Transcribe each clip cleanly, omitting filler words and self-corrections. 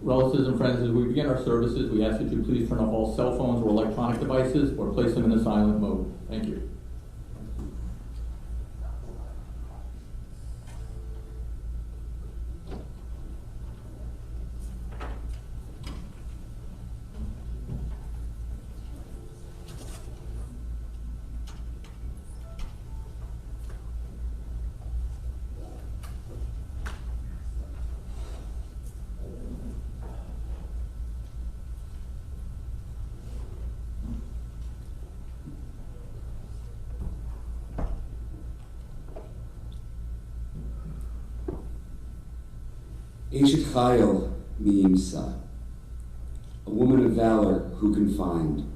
Relatives and friends, as we begin our services, we ask that you please turn off all cell phones or electronic devices or place them in a silent mode. Thank you. Eshet Chayil Miimsa, a woman of valor who can find,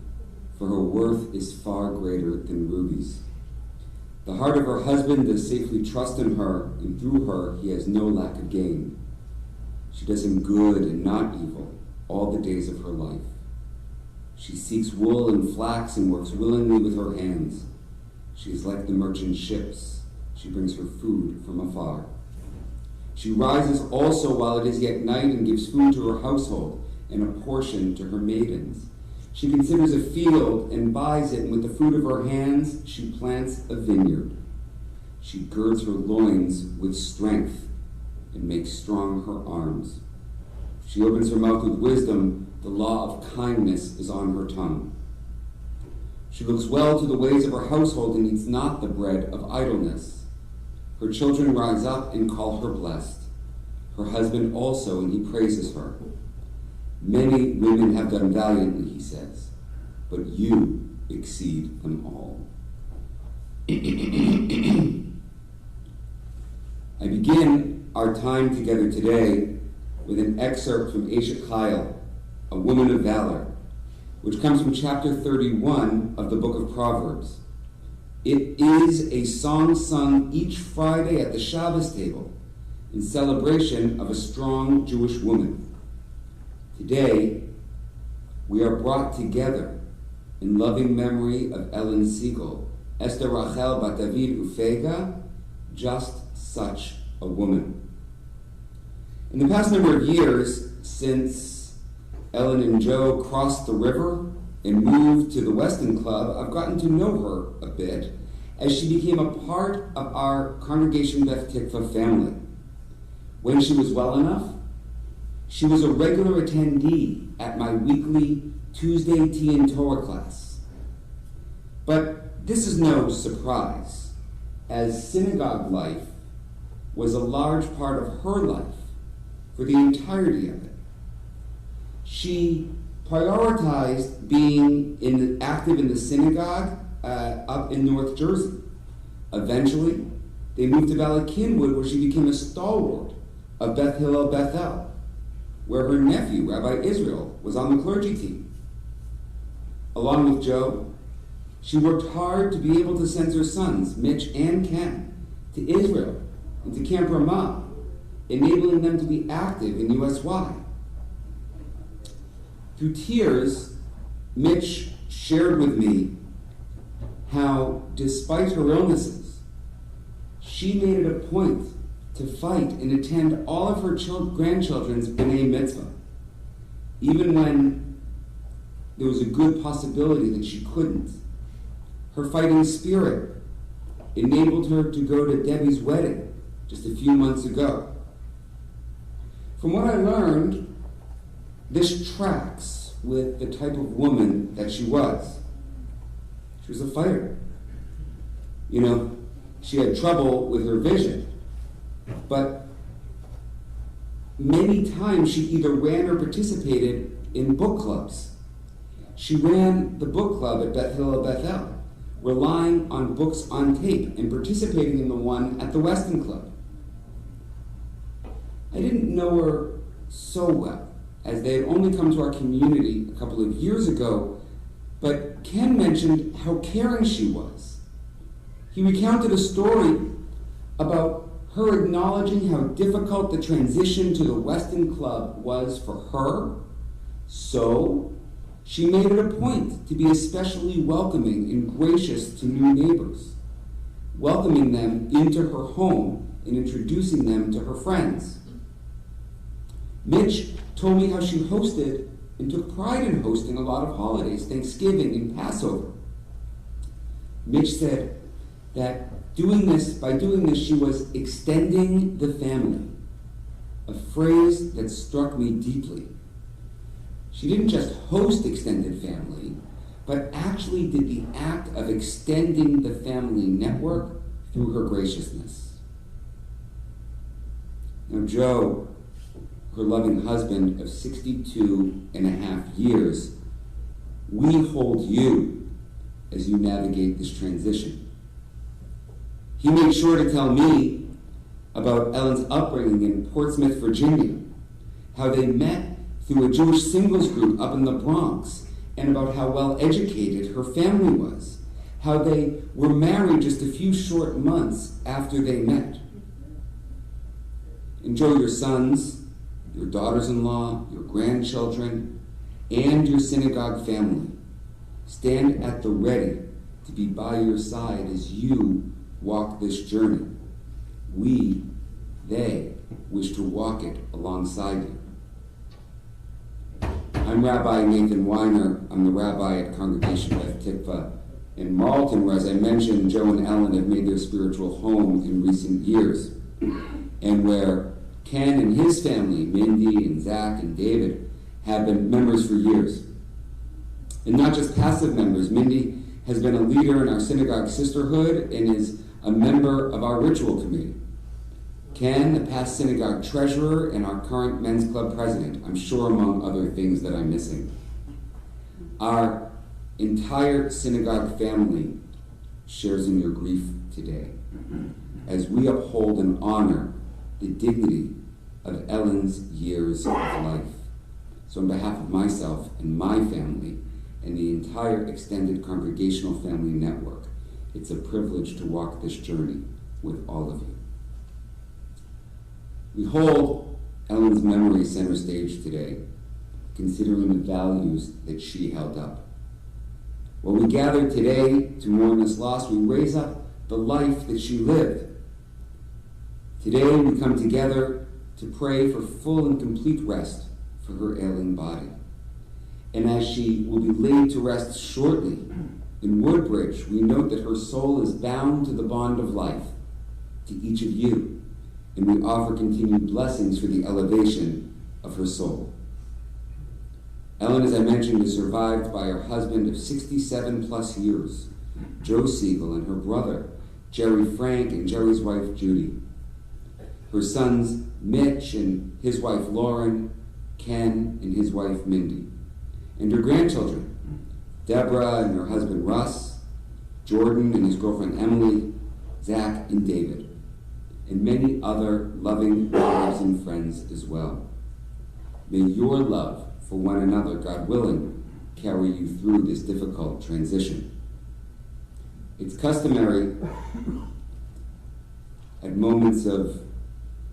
for her worth is far greater than rubies. The heart of her husband does safely trust in her, and through her he has no lack of gain. She does him good and not evil all the days of her life. She seeks wool and flax and works willingly with her hands. She is like the merchant ships. She brings her food from afar. She rises also while it is yet night and gives food to her household and a portion to her maidens. She considers a field and buys it, and with the fruit of her hands she plants a vineyard. She girds her loins with strength and makes strong her arms. She opens her mouth with wisdom. The law of kindness is on her tongue. She looks well to the ways of her household and eats not the bread of idleness. Her children rise up and call her blessed. Her husband also, and he praises her. Many women have done valiantly, he says, but you exceed them all. I begin our time together today with an excerpt from Eshet Chayil, a woman of valor, which comes from chapter 31 of the book of Proverbs. It is a song sung each Friday at the Shabbos table in celebration of a strong Jewish woman. Today, we are brought together in loving memory of Ellen Siegel, Esther Rachel Bat David Ufega, just such a woman. In the past number of years, since Ellen and Joe crossed the river and moved to the Weston Club, I've gotten to know her a bit as she became a part of our Congregation Beth Tikva family. When she was well enough, She was a regular attendee at my weekly Tuesday tea and Torah class. But this is no surprise, as synagogue life was a large part of her life for the entirety of it. She prioritized being active in the synagogue up in North Jersey. Eventually, they moved to Valley Kinwood, where she became a stalwart of Beth Hillel Bethel, where her nephew, Rabbi Israel, was on the clergy team. Along with Joe, she worked hard to be able to send her sons, Mitch and Ken, to Israel and to Camp Ramah, enabling them to be active in USY. Through tears, Mitch shared with me how, despite her illnesses, she made it a point to fight and attend all of her grandchildren's B'nai Mitzvah, even when there was a good possibility that she couldn't. Her fighting spirit enabled her to go to Debbie's wedding just a few months ago. From what I learned, this tracks with the type of woman that she was. She was a fighter. You know, she had trouble with her vision, but many times she either ran or participated in book clubs. She ran the book club at Beth Hillel Bethel, relying on books on tape and participating in the one at the Weston Club. I didn't know her so well, as they had only come to our community a couple of years ago, but Ken mentioned how caring she was. He recounted a story about her acknowledging how difficult the transition to the Weston Club was for her, so she made it a point to be especially welcoming and gracious to new neighbors, welcoming them into her home and introducing them to her friends. Mitch told me how she hosted and took pride in hosting a lot of holidays, Thanksgiving and Passover. Mitch said that by doing this, she was extending the family, a phrase that struck me deeply. She didn't just host extended family, but actually did the act of extending the family network through her graciousness. Now, Joe, her loving husband of 62 and a half years, we hold you as you navigate this transition. He made sure to tell me about Ellen's upbringing in Portsmouth, Virginia, how they met through a Jewish singles group up in the Bronx, and about how well educated her family was, how they were married just a few short months after they met. Enjoy your sons, your daughters-in-law, your grandchildren, and your synagogue family. Stand at the ready to be by your side as you walk this journey. They wish to walk it alongside you. I'm Rabbi Nathan Weiner. I'm the rabbi at Congregation Beth Tikva in Marlton, where, as I mentioned, Joe and Ellen have made their spiritual home in recent years, and where Ken and his family, Mindy and Zach and David, have been members for years. And not just passive members. Mindy has been a leader in our synagogue sisterhood and is a member of our ritual committee. Ken, the past synagogue treasurer and our current men's club president, I'm sure among other things that I'm missing. Our entire synagogue family shares in your grief today as we uphold and honor the dignity of Ellen's years of life. So on behalf of myself and my family and the entire extended congregational family network, it's a privilege to walk this journey with all of you. We hold Ellen's memory center stage today, considering the values that she held up. While we gather today to mourn this loss, we raise up the life that she lived. Today we come together to pray for full and complete rest for her ailing body. And as she will be laid to rest shortly in Woodbridge, we note that her soul is bound to the bond of life, to each of you, and we offer continued blessings for the elevation of her soul. Ellen, as I mentioned, is survived by her husband of 67 plus years, Joe Siegel, and her brother, Jerry Frank, and Jerry's wife, Judy. Her sons, Mitch and his wife, Lauren, Ken and his wife, Mindy. And her grandchildren, Deborah and her husband, Russ, Jordan and his girlfriend, Emily, Zach and David, and many other loving wives and friends as well. May your love for one another, God willing, carry you through this difficult transition. It's customary at moments of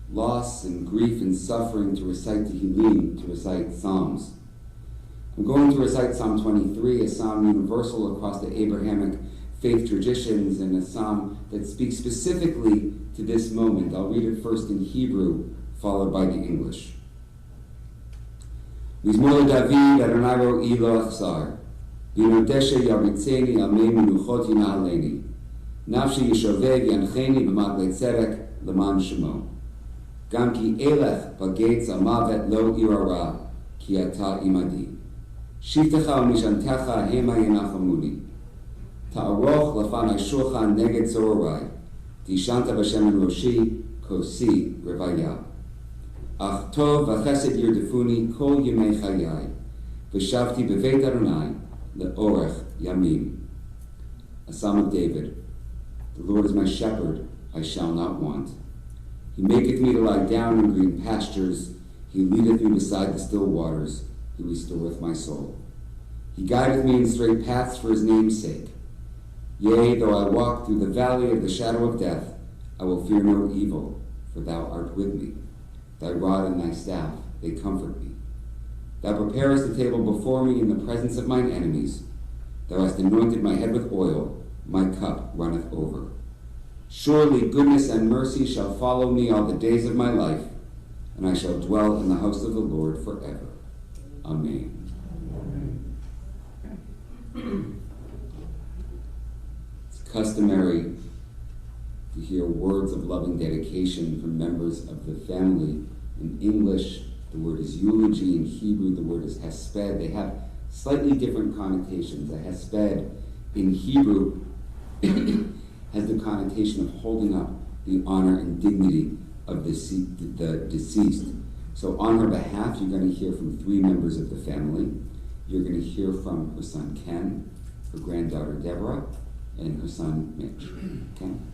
loss and grief and suffering to recite Tehillim, to recite Psalms. I'm going to recite Psalm 23, a psalm universal across the Abrahamic faith traditions and a psalm that speaks specifically to this moment. I'll read it first in Hebrew, followed by the English. Mizmor David, Adonai ro'i lo achzar, v'nodeshe yaritzeni al mei menuchot yina'aleni, nafshi yishoveg yancheni b'maglei tzedek leman shemo. Gam ki elech b'gates amavet lo irara, ki ata imadi. Shiftecha u'mishantecha hema yenachamuni. Ta'aroch lafanai shulchan neged zorai, Tishanta b'shem roshi, kosi revaya. Ach tov v'chesed yirdefuni kol yemei chayai, v'shavti b'veit Adonai le'orech yamim. A Psalm of David. The Lord is my shepherd, I shall not want. He maketh me to lie down in green pastures. He leadeth me beside the still waters. He restoreth my soul. He guideth me in straight paths for his name's sake. Yea, though I walk through the valley of the shadow of death, I will fear no evil, for thou art with me. Thy rod and thy staff, they comfort me. Thou preparest a table before me in the presence of mine enemies. Thou hast anointed my head with oil, my cup runneth over. Surely goodness and mercy shall follow me all the days of my life, and I shall dwell in the house of the Lord forever. Amen. It's customary to hear words of loving dedication from members of the family. In English, the word is eulogy. In Hebrew, the word is hesped. They have slightly different connotations. A hesped in Hebrew has the connotation of holding up the honor and dignity of the deceased. So on her behalf, you're going to hear from 3 members of the family. You're going to hear from her son Ken, her granddaughter Deborah, and her son Mitch. Ken?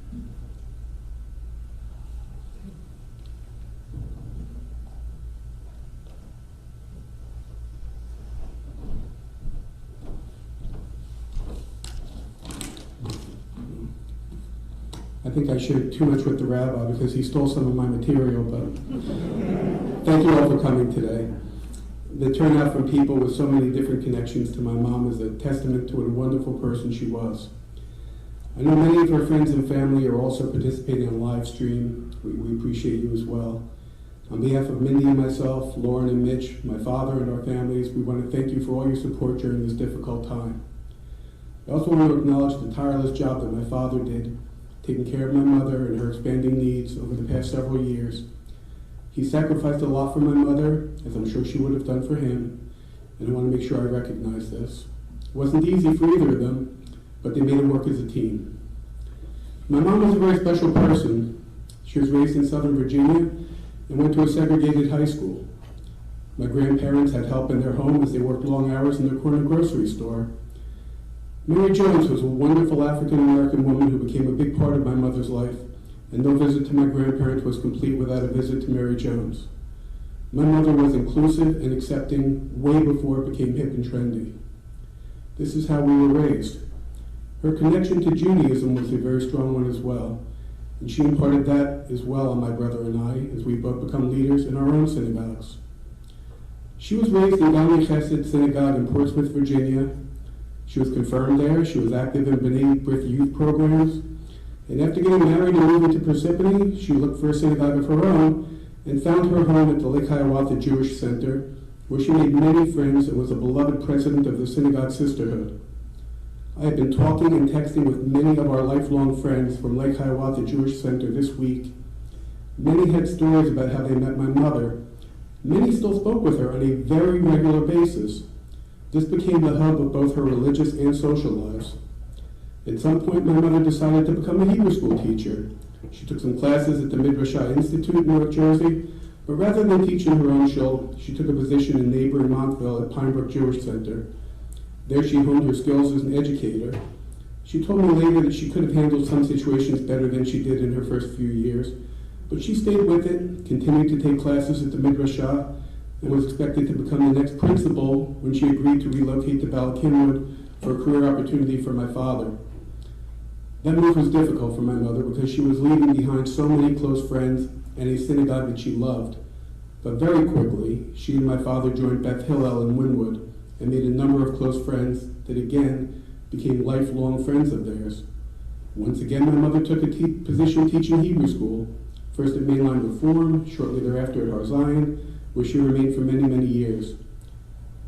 I think I shared too much with the rabbi because he stole some of my material, but thank you all for coming today. The turnout from people with so many different connections to my mom is a testament to what a wonderful person she was. I know many of her friends and family are also participating on live stream. We appreciate you as well. On behalf of Mindy and myself, Lauren and Mitch, my father and our families, we want to thank you for all your support during this difficult time. I also want to acknowledge the tireless job that my father did, taking care of my mother and her expanding needs over the past several years. He sacrificed a lot for my mother, as I'm sure she would have done for him, and I want to make sure I recognize this. It wasn't easy for either of them, but they made it work as a team. My mom was a very special person. She was raised in Southern Virginia and went to a segregated high school. My grandparents had help in their home as they worked long hours in their corner grocery store. Mary Jones was a wonderful African-American woman who became a big part of my mother's life, and no visit to my grandparents was complete without a visit to Mary Jones. My mother was inclusive and accepting way before it became hip and trendy. This is how we were raised. Her connection to Judaism was a very strong one as well, and she imparted that as well on my brother and I as we both become leaders in our own synagogues. She was raised in Gami Chesed Synagogue in Portsmouth, Virginia. She was confirmed there. She was active in B'nai B'rith youth programs. And after getting married and moving to Persephone, she looked for a synagogue of her own and found her home at the Lake Hiawatha Jewish Center, where she made many friends and was a beloved president of the Synagogue Sisterhood. I have been talking and texting with many of our lifelong friends from Lake Hiawatha Jewish Center this week. Many had stories about how they met my mother Many still spoke with her on a very regular basis. This became the hub of both her religious and social lives. At some point, my mother decided to become a Hebrew school teacher. She took some classes at the Midrashah Institute in North Jersey, but rather than teaching her own shul, she took a position in neighboring Montville at Pine Brook Jewish Center. There she honed her skills as an educator. She told me later that she could have handled some situations better than she did in her first few years, but she stayed with it, continued to take classes at the Midrashah, and was expected to become the next principal when she agreed to relocate to Ballackinwood for a career opportunity for my father. That move was difficult for my mother because she was leaving behind so many close friends and a synagogue that she loved. But very quickly, she and my father joined Beth Hillel in Wynwood and made a number of close friends that again became lifelong friends of theirs. Once again, my mother took a position teaching Hebrew school, first at Mainline Reform, shortly thereafter at Har Zion, where she remained for many, many years.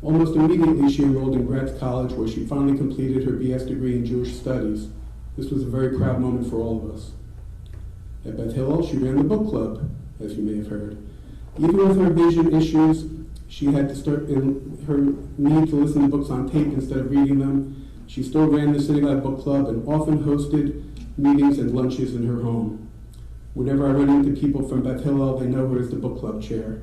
Almost immediately, she enrolled in Gratz College, where she finally completed her BS degree in Jewish Studies. This was a very proud moment for all of us. At Beth Hillel, she ran the book club, as you may have heard. Even with her vision issues, she had to start in her need to listen to books on tape instead of reading them. She still ran the synagogue book club and often hosted meetings and lunches in her home. Whenever I run into people from Beth Hillel, they know her as the book club chair.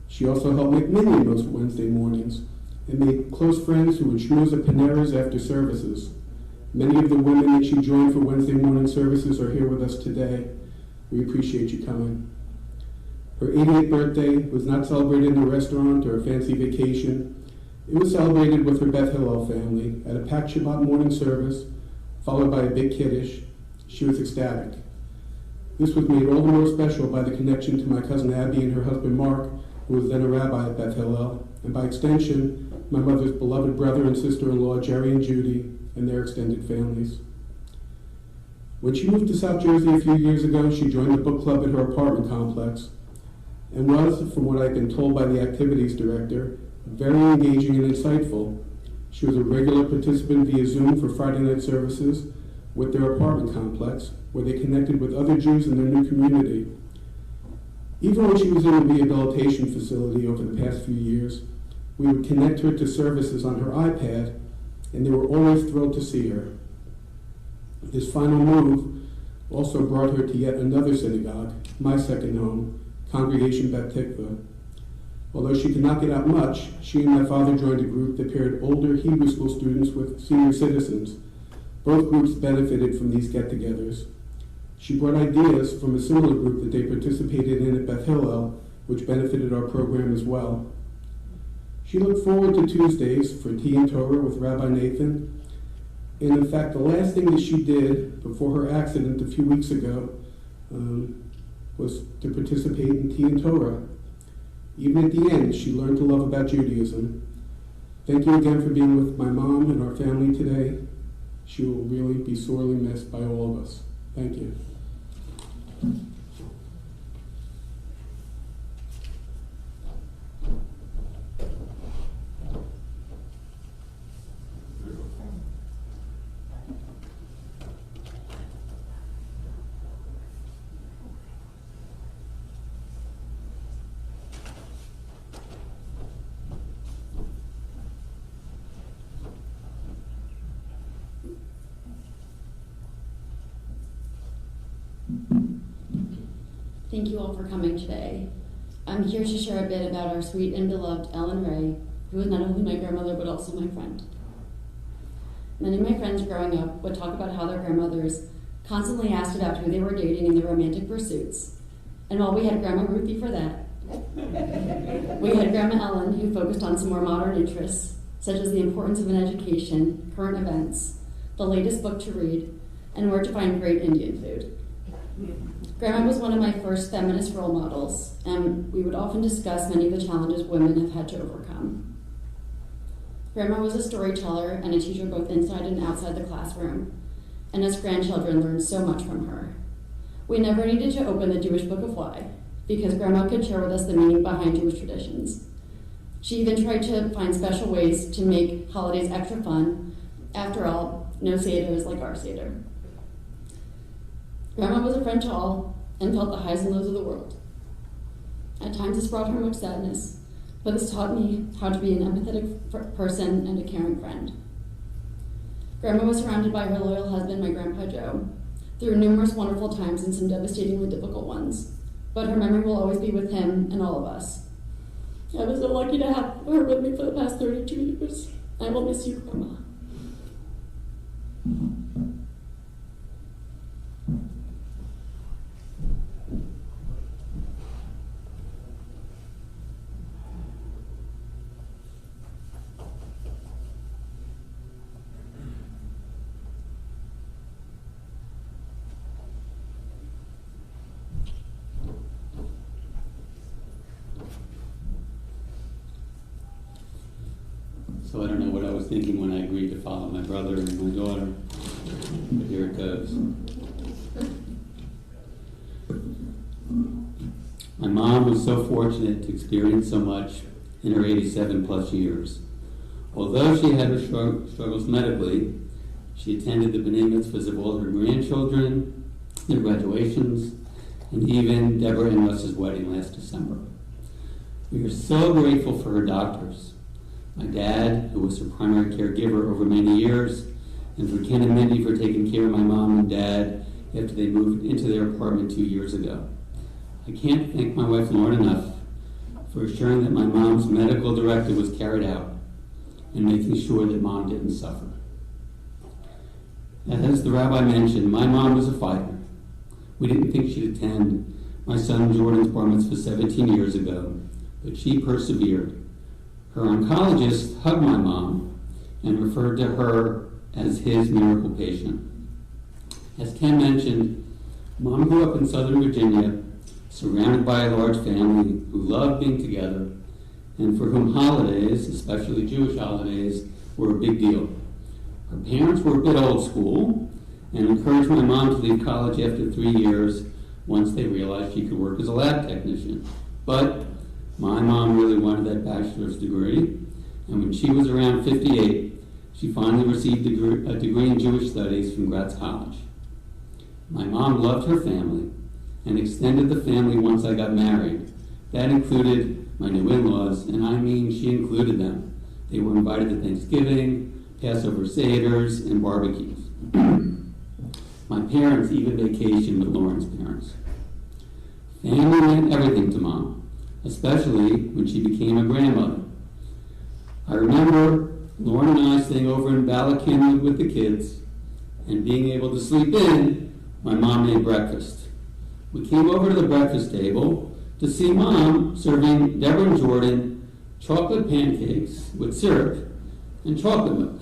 She also helped make menu most Wednesday mornings and made close friends who would schmooze at Panera's after services. Many of the women that she joined for Wednesday morning services are here with us today. We appreciate you coming. Her 80th birthday was not celebrated in a restaurant or a fancy vacation. It was celebrated with her Beth Hillel family at a packed Shabbat morning service, followed by a big kiddush. She was ecstatic. This was made all the more special by the connection to my cousin Abby and her husband Mark, who was then a rabbi at Beth Hillel, and by extension, my mother's beloved brother and sister-in-law, Jerry and Judy, and their extended families. When she moved to South Jersey a few years ago, she joined the book club at her apartment complex and was, from what I've been told by the activities director, very engaging and insightful. She was a regular participant via Zoom for Friday night services with their apartment complex, where they connected with other Jews in their new community. Even when she was in a rehabilitation facility over the past few years, we would connect her to services on her iPad, and they were always thrilled to see her. This final move also brought her to yet another synagogue, my second home, Congregation Beth Tikva. Although she could not get out much, she and my father joined a group that paired older Hebrew school students with senior citizens. Both groups benefited from these get-togethers. She brought ideas from a similar group that they participated in at Beth Hillel, which benefited our program as well. She looked forward to Tuesdays for tea and Torah with Rabbi Nathan, and in fact, the last thing that she did before her accident a few weeks ago was to participate in tea and Torah. Even at the end, she learned to love about Judaism. Thank you again for being with my mom and our family today. She will really be sorely missed by all of us. Thank you. Thank you all for coming today. I'm here to share a bit about our sweet and beloved Ellen Ray, who is not only my grandmother but also my friend. Many of my friends growing up would talk about how their grandmothers constantly asked about who they were dating in their romantic pursuits. And while we had Grandma Ruthie for that, we had Grandma Ellen, who focused on some more modern interests, such as the importance of an education, current events, the latest book to read, and where to find great Indian food. Grandma was one of my first feminist role models, and we would often discuss many of the challenges women have had to overcome. Grandma was a storyteller and a teacher both inside and outside the classroom, and us grandchildren learned so much from her. We never needed to open the Jewish Book of Why, because Grandma could share with us the meaning behind Jewish traditions. She even tried to find special ways to make holidays extra fun. After all, no Seder is like our Seder. Grandma was a friend to all and felt the highs and lows of the world. At times this brought her much sadness, but this taught me how to be an empathetic person and a caring friend. Grandma was surrounded by her loyal husband, my Grandpa Joe, through numerous wonderful times and some devastatingly difficult ones, but her memory will always be with him and all of us. I was so lucky to have her with me for the past 32 years. I will miss you, Grandma. So I don't know what I was thinking when I agreed to follow my brother and my daughter, but here it goes. My mom was so fortunate to experience so much in her 87 plus years. Although she had her struggles medically, she attended the B'nai Mitzvahs of all her grandchildren, their graduations, and even Deborah and Russ's wedding last December. We are so grateful for her doctors. My dad, who was her primary caregiver over many years, and for Ken and Mindy for taking care of my mom and dad after they moved into their apartment 2 years ago. I can't thank my wife Lauren enough for assuring that my mom's medical directive was carried out and making sure that mom didn't suffer. As the rabbi mentioned, my mom was a fighter. We didn't think she'd attend my son Jordan's bar mitzvah 17 years ago, but she persevered. Her oncologist hugged my mom and referred to her as his miracle patient. As Ken mentioned, Mom grew up in Southern Virginia, surrounded by a large family who loved being together and for whom holidays, especially Jewish holidays, were a big deal. Her parents were a bit old school and encouraged my mom to leave college after 3 years once they realized she could work as a lab technician. But my mom really wanted that bachelor's degree, and when she was around 58, she finally received a degree in Jewish studies from Gratz College. My mom loved her family and extended the family once I got married. That included my new in-laws, and I mean she included them. They were invited to Thanksgiving, Passover Seders, and barbecues. My parents even vacationed with Lauren's parents. Family meant everything to Mom, especially when she became a grandmother. I remember Lauren and I staying over in Balakin with the kids and being able to sleep in. My mom made breakfast. We came over to the breakfast table to see Mom serving Deborah and Jordan chocolate pancakes with syrup and chocolate milk.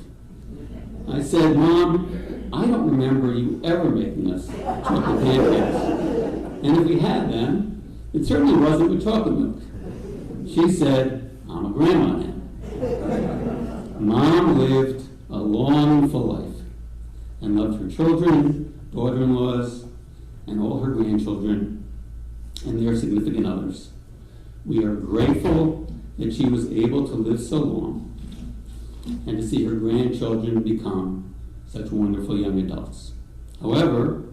I said, Mom, I don't remember you ever making us chocolate pancakes. And if we had them, it certainly wasn't with chocolate milk. She said, I'm a grandma now. Mom lived a long and full life and loved her children, daughter-in-laws, and all her grandchildren and their significant others. We are grateful that she was able to live so long and to see her grandchildren become such wonderful young adults. However,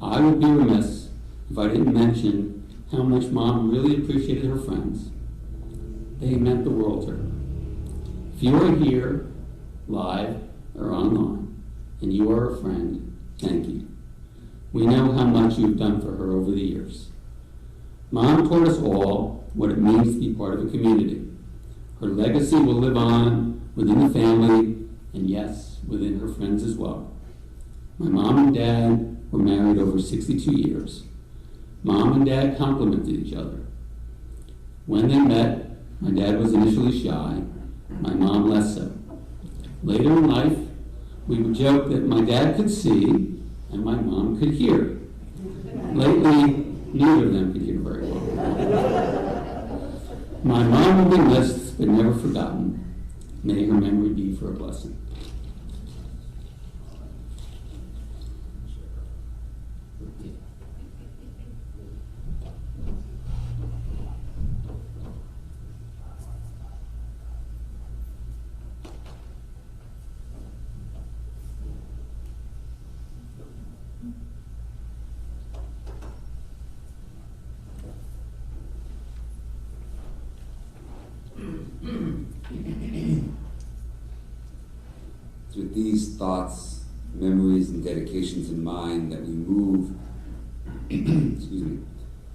I would be remiss if I didn't mention how much Mom really appreciated her friends. They meant the world to her. If you are here, live or online, and you are a friend, thank you. We know how much you've done for her over the years. Mom taught us all what it means to be part of a community. Her legacy will live on within the family, and yes, within her friends as well. My mom and dad were married over 62 years. Mom and Dad complimented each other. When they met, my dad was initially shy, my mom less so. Later in life, we would joke that my dad could see and my mom could hear. Lately, neither of them could hear very well. My mom will be missed but never forgotten. May her memory be for a blessing. It's with these thoughts, memories, and dedications in mind that we move excuse me,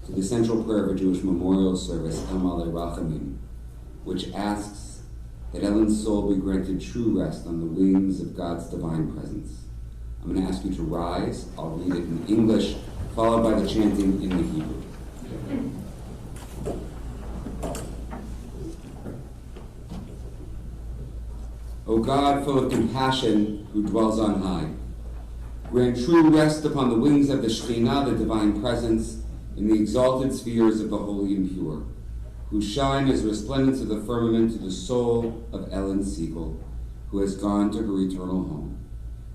to the central prayer of a Jewish memorial service, El Malei Rachamim, which asks that Ellen's soul be granted true rest on the wings of God's divine presence. I'm going to ask you to rise. I'll read it in English, followed by the chanting in the Hebrew. O God, full of compassion, who dwells on high, grant true rest upon the wings of the Shekhinah, the divine presence, in the exalted spheres of the holy and pure, who shine as resplendence of the firmament to the soul of Ellen Siegel, who has gone to her eternal home.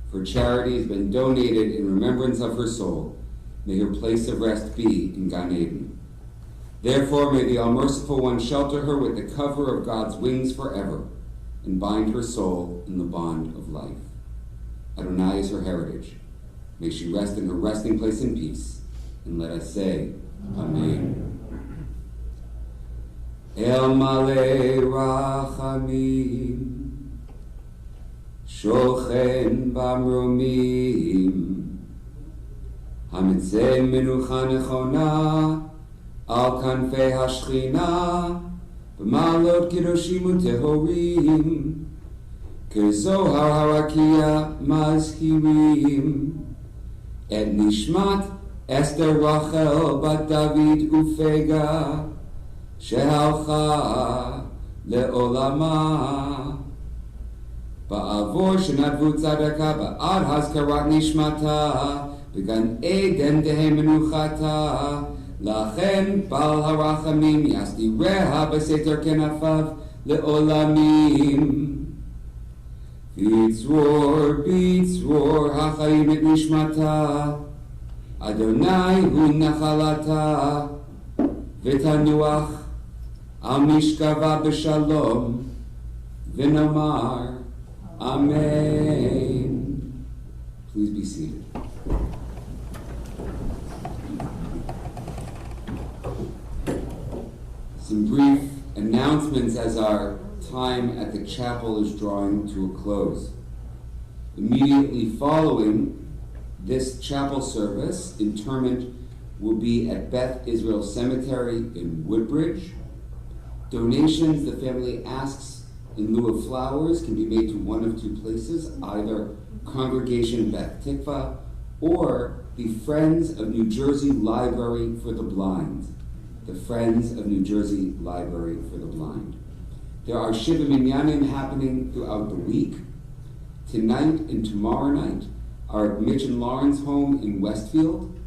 For charity has been donated in remembrance of her soul. May her place of rest be in Gan Eden. Therefore, may the All-Merciful One shelter her with the cover of God's wings forever, and bind her soul in the bond of life. Adonai is her heritage. May she rest in her resting place in peace. And let us say, Amen. El Malei Rachamim, Shochen Bamromim, Hamitzeh Menucha Nechona, Al Kanfei HaShechina, B'malot Kedoshim Utehorim, Kezohar Harakia Mazhirim, Et Nishmat Esther Rachel Bat David Ufega, Shehalcha Le'olama, Ba'avor Shenadvu Tzadaka Ba'ad Hazkarat Nishmata, B'gan Eden Tehe Menuchata, Lachen Bal Harachamim Yasti Reha B'Seter Kenafav Le'olamim. Bitzror, Bitzror, Hachayim et Nishmata, Adonai hu Nachalata, V'tanuach al Mishkava b'Shalom, V'nomar, Amen. Please be seated. Some brief announcements as our time at the chapel is drawing to a close. Immediately following this chapel service, interment will be at Beth Israel Cemetery in Woodbridge. Donations the family asks in lieu of flowers can be made to one of two places, either Congregation Beth Tikva or the Friends of New Jersey Library for the Blind. The Friends of New Jersey Library for the Blind. There are Shiva Minyanim happening throughout the week. Tonight and tomorrow night are at Mitch and Lauren's home in Westfield.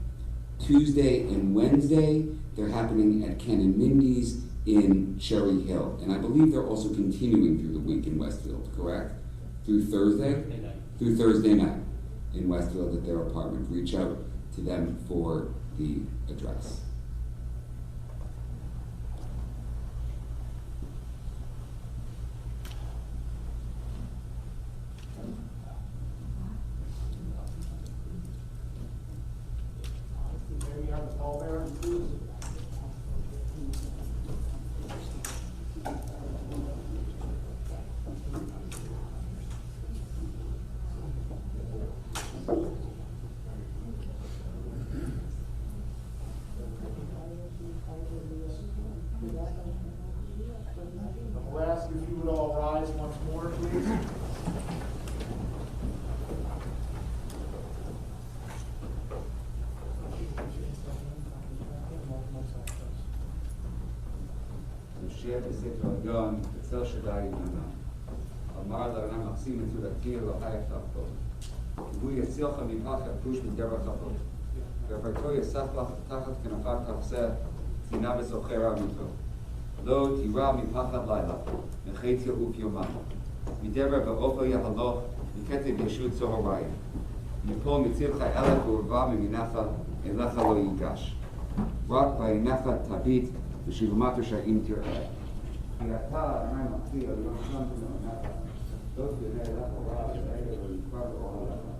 Tuesday and Wednesday, they're happening at Ken and Mindy's in Cherry Hill. And I believe they're also continuing through the week in Westfield, correct? Through Thursday? Through Thursday night in Westfield at their apartment. Reach out to them for the address. I'll ask if you would all rise once more, please. Share the Sefer Yon, Tzel Shaddai Yimana. Amar L'Adam Achsim Etzulati Elohai Tachto. Hu Yetzilcha Mipach Hapush Miderach Hapot. Ve'afarto Yesach Lach Tachat Kenafat Tachseh Tzina V'Zocher Amito. Lo Tira Mipachad Laila Mechetz Ye'uf Yomah. Midera Ve'ofa Yahaloch Miketev Yeshut Zoharayim. Mipol Mitzilcha Elech U'Urva Miminacha Elecha Lo Yigash. Rak Vayinecha Tabit V'Shivmat Sha'im Tir'eh. V'yata Anay Machzir Yom Shem V'Nonacha. Dot V'nei Elecha Ra V'Nei V'Yikvar V'Ohalacha.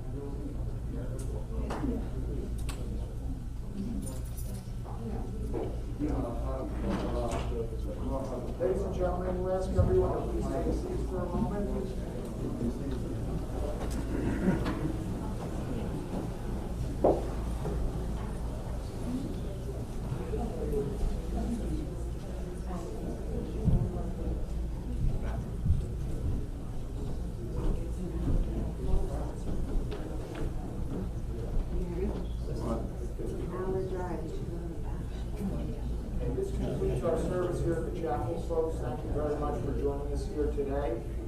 Ladies and gentlemen, we'll ask everyone to please take a seat for a moment. This concludes our service here at the chapel, folks. Thank you very much for joining us here today.